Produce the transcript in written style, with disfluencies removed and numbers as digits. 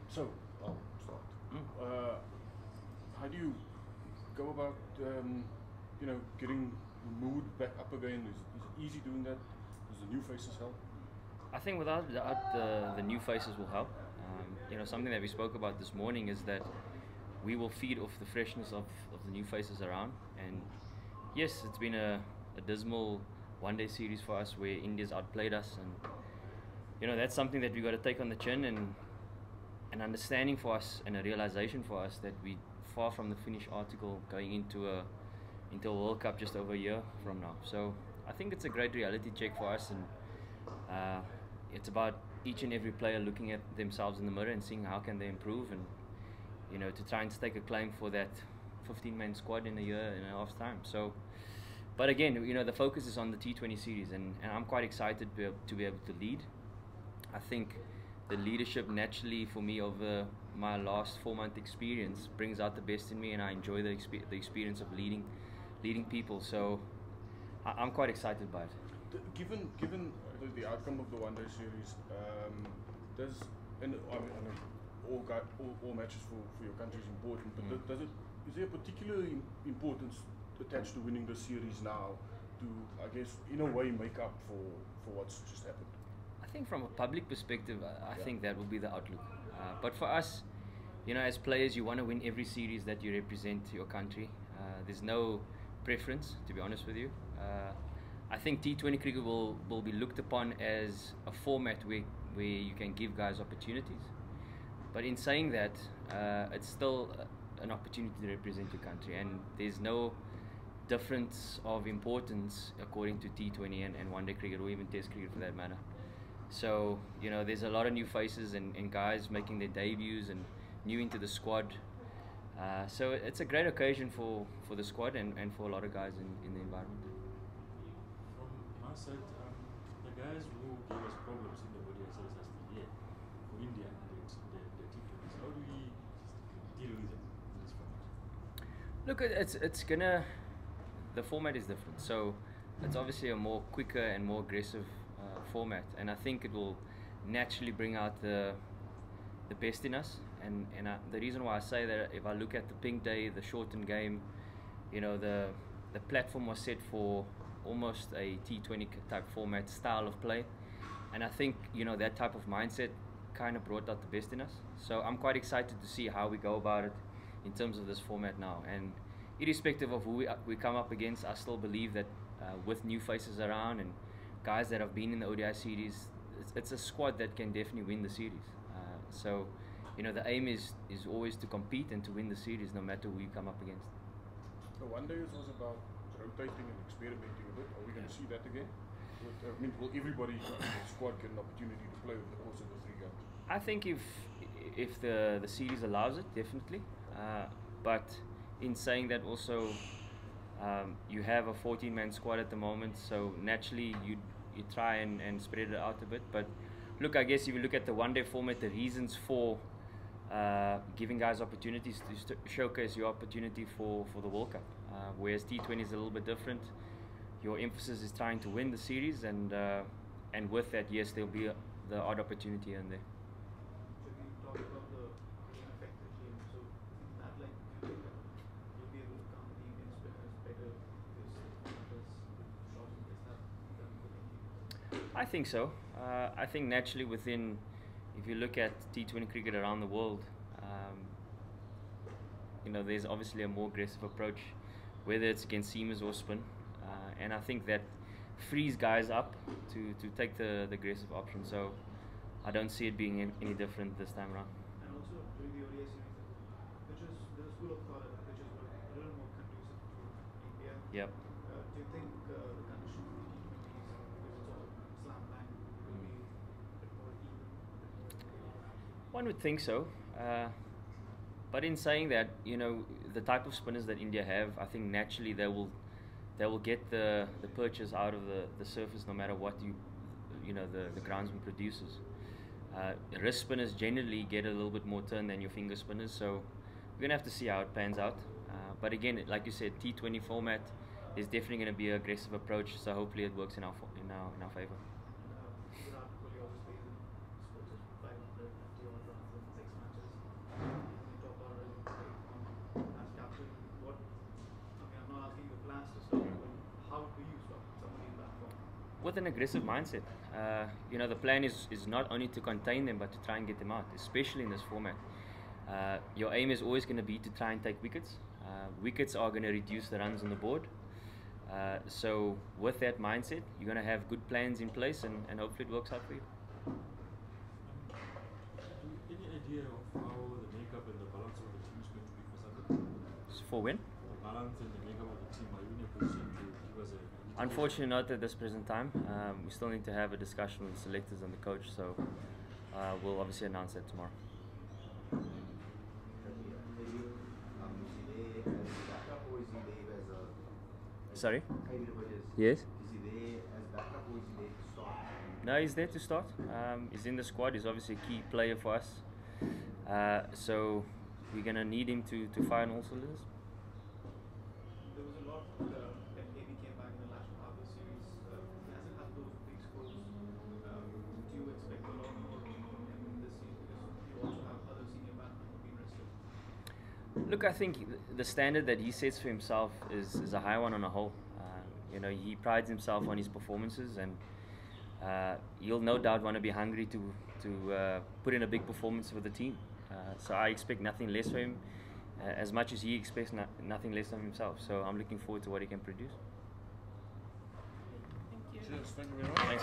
So, I'll start. How do you go about, getting the mood back up again? Is it easy doing that? Does the new faces help? I think without doubt the new faces will help. Something that we spoke about this morning is that we will feed off the freshness of the new faces around. And yes, it's been a dismal one-day series for us where India's outplayed us, and that's something that we got to take on the chin, and an understanding for us and a realization for us that we far from the finished article going into a World Cup just over a year from now. So I think it's a great reality check for us, and it's about each and every player looking at themselves in the mirror and seeing how can they improve, and to try and stake a claim for that 15-man squad in a year and a half's time. So, but again, the focus is on the T20 series, and I'm quite excited to be able to lead. I think the leadership naturally for me over my last 4-month experience brings out the best in me, and I enjoy the experience of leading people. So I'm quite excited by it. Given the outcome of the one-day series, does and I mean all matches for your country is important, but is there a particular importance attached to winning the series now to, I guess, in a way make up for what's just happened? I think from a public perspective, I think that will be the outlook. But for us, as players, you want to win every series that you represent your country. There's no preference, to be honest with you. I think T20 cricket will be looked upon as a format where you can give guys opportunities. But in saying that, it's still an opportunity to represent your country, and there's no difference of importance according to T20 and one-day cricket, or even Test cricket for that matter. So, there's a lot of new faces and guys making their debuts and new into the squad. So it's a great occasion for the squad and for a lot of guys in the environment. From my side, the guys who gave us problems in the ODI series are still here for India and the T20s. How do we deal with them in this format? Look, the format is different. So it's obviously a more quicker and more aggressive format, and I think it will naturally bring out the best in us. And the reason why I say that, if I look at the pink day, the shortened game, the platform was set for almost a T20 type format style of play, and I think that type of mindset kind of brought out the best in us. So I'm quite excited to see how we go about it in terms of this format now. And irrespective of who we come up against, I still believe that with new faces around and guys that have been in the ODI series, it's a squad that can definitely win the series. So the aim is always to compete and to win the series no matter who you come up against. The one day was about rotating and experimenting a bit. Are we going to see that again? Will everybody in the squad get an opportunity to play over the course of the 3 games? I think if the series allows it, definitely. But in saying that also, you have a 14-man squad at the moment, so naturally you try and spread it out a bit. But look, I guess if you look at the one-day format, the reasons for giving guys opportunities to showcase your opportunity for the World Cup. Whereas T20 is a little bit different. Your emphasis is trying to win the series, and with that, yes, there'll be the odd opportunity in there. So we talked about the affected game. So that, like, you'll be able to count the Indian spinners better because is that done? I think so. I think naturally if you look at T20 cricket around the world, there's obviously a more aggressive approach, whether it's against seamers or spin, and I think that frees guys up to take the aggressive option. So I don't see it being any different this time around. And also during the ODI series, the school of thought which is a little more conducive to India. Yep. Do you think the conditions of the T20s, because it's all slam bang, will be a bit more even? One would think so. But in saying that, the type of spinners that India have, I think naturally they will get the purchase out of the surface no matter what the groundsman produces. Wrist spinners generally get a little bit more turn than your finger spinners, so we're gonna have to see how it pans out. But again, like you said, T20 format is definitely going to be an aggressive approach, so hopefully it works in our favor. Virat Kohli obviously is in sports of 550 or with an aggressive mindset. You know, the plan is not only to contain them, but to try and get them out, especially in this format. Your aim is always going to be to try and take wickets. Wickets are going to reduce the runs on the board. So with that mindset, you're going to have good plans in place, and hopefully it works out for you. Any idea of how the makeup and the balance of the team is going to be for Sunday? So for when? The balance and the makeup of the team, are you in a position to give us a... Unfortunately, not at this present time. We still need to have a discussion with the selectors and the coach, so we'll obviously announce that tomorrow. Sorry? Yes? No, he's there to start. He's in the squad. He's obviously a key player for us. So we're going to need him to fire on all cylinders. There was a lot when AB came back in the last half of the series. Hasn't had those big scores. Do you expect a lot more from him this season? Because you also have other senior batsmen who've been rested. Look, I think the standard that he sets for himself is a high one on a whole. You know, he prides himself on his performances, and he'll no doubt want to be hungry to put in a big performance for the team. So I expect nothing less from him, as much as he expects nothing less from himself. So I'm looking forward to what he can produce. Cheers, thank you very much. Thanks.